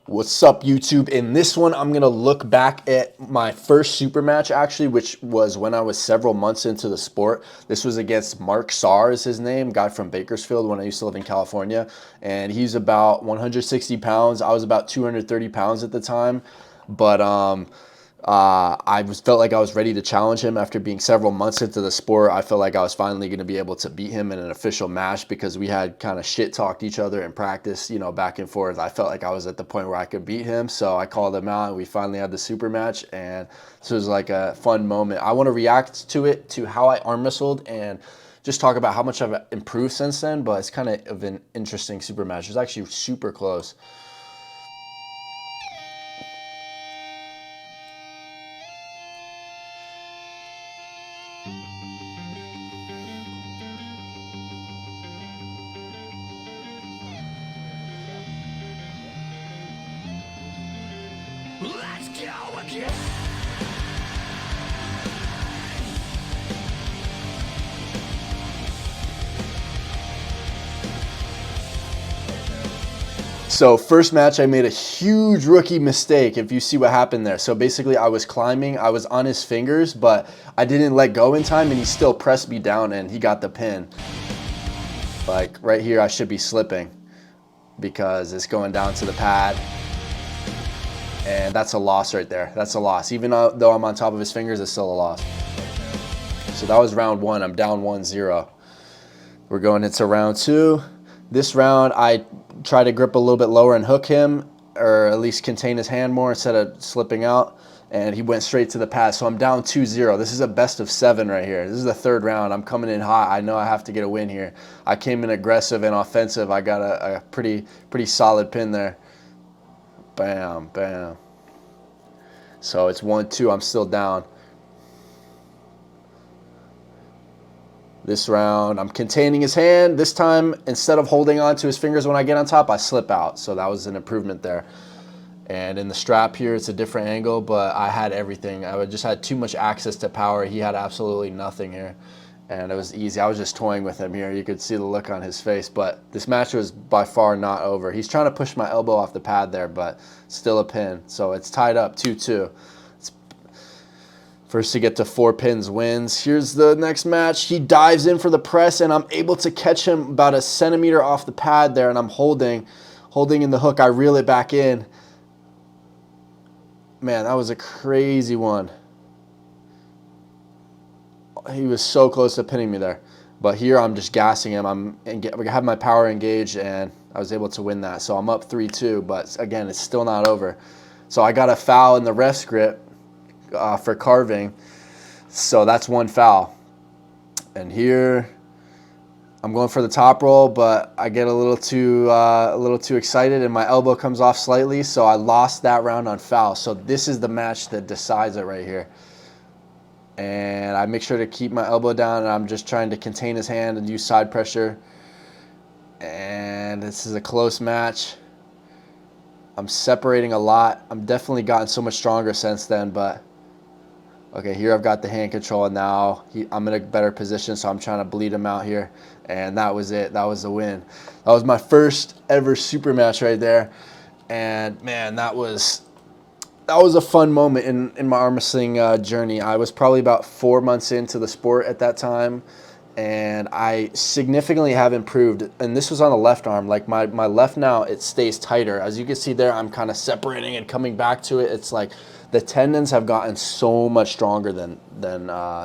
What's up, YouTube? In this one, I'm going to look back at my first super match, actually, which was when I was several months into the sport. This was against Marc is his name, guy from Bakersfield when I used to live in California. And he's about 160 pounds. I was about 230 pounds at the time. But felt like I was ready to challenge him after being several months into the sport. I felt like I was finally going to be able to beat him in an official match because we had kind of shit talked each other in practice, you know, back and forth. I felt like I was at the point where I could beat him, so I called him out and we finally had the super match, and this was like a fun moment. I want to react to it, to how I arm wrestled, and just talk about how much I've improved since then, but it's kind of an interesting super match. It was actually super close. Let's go again! So first match, I made a huge rookie mistake, if you see what happened there. So basically I was climbing, I was on his fingers, but I didn't let go in time and he still pressed me down and he got the pin. Like right here, I should be slipping because it's going down to the pad. And that's a loss right there. That's a loss. Even though I'm on top of his fingers, it's still a loss. So that was round one. I'm down 1-0. We're going into round two. This round, I try to grip a little bit lower and hook him, or at least contain his hand more instead of slipping out. And he went straight to the pad. So I'm down 2-0. This is a best of 7 right here. This is the third round. I'm coming in hot. I know I have to get a win here. I came in aggressive and offensive. I got a pretty solid pin there. Bam, bam. So it's 1-2. I'm still down. This round, I'm containing his hand. This time, instead of holding on to his fingers when I get on top, I slip out. So that was an improvement there. And in the strap here, it's a different angle, but I had everything. I just had too much access to power. He had absolutely nothing here. And it was easy. I was just toying with him here. You could see the look on his face. But this match was by far not over. He's trying to push my elbow off the pad there, but still a pin. So it's tied up 2-2. First to get to 4 pins wins. Here's the next match. He dives in for the press, and I'm able to catch him about a centimeter off the pad there, and I'm holding in the hook. I reel it back in. Man, that was a crazy one. He was so close to pinning me there. But here I'm just gassing him. I have my power engaged, and I was able to win that. So I'm up 3-2, but again, it's still not over. So I got a foul in the ref's grip for carving. So that's 1 foul. And here I'm going for the top roll, but I get a little too excited and my elbow comes off slightly, so I lost that round on foul. So this is the match that decides it right here. And I make sure to keep my elbow down, and I'm just trying to contain his hand and use side pressure. And this is a close match. I'm separating a lot. I'm definitely gotten so much stronger since then, but okay, here I've got the hand control, and now I'm in a better position, so I'm trying to bleed him out here. And that was it. That was the win. That was my first ever super match right there. And man, that was a fun moment in my arm wrestling journey. I was probably about 4 months into the sport at that time, and I significantly have improved. And this was on the left arm. Like my left now, it stays tighter. As you can see there, I'm kind of separating and coming back to it. It's like the tendons have gotten so much stronger than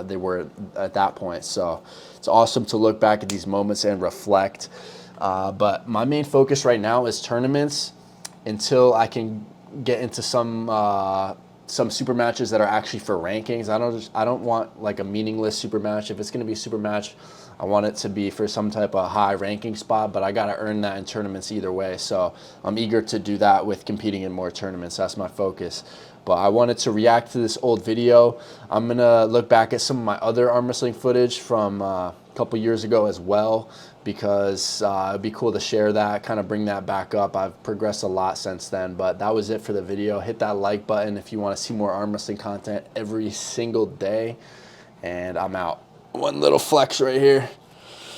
they were at that point. So it's awesome to look back at these moments and reflect. But my main focus right now is tournaments until I can get into some super matches that are actually for rankings. I don't want like a meaningless super match. If it's going to be a super match, I want it to be for some type of high ranking spot, but I got to earn that in tournaments either way. So I'm eager to do that with competing in more tournaments. That's my focus. But I wanted to react to this old video. I'm going to look back at some of my other arm wrestling footage from a couple years ago as well, because it'd be cool to share that, kind of bring that back up. I've progressed a lot since then, but that was it for the video. Hit that like button if you want to see more arm wrestling content every single day, and I'm out. One little flex right here.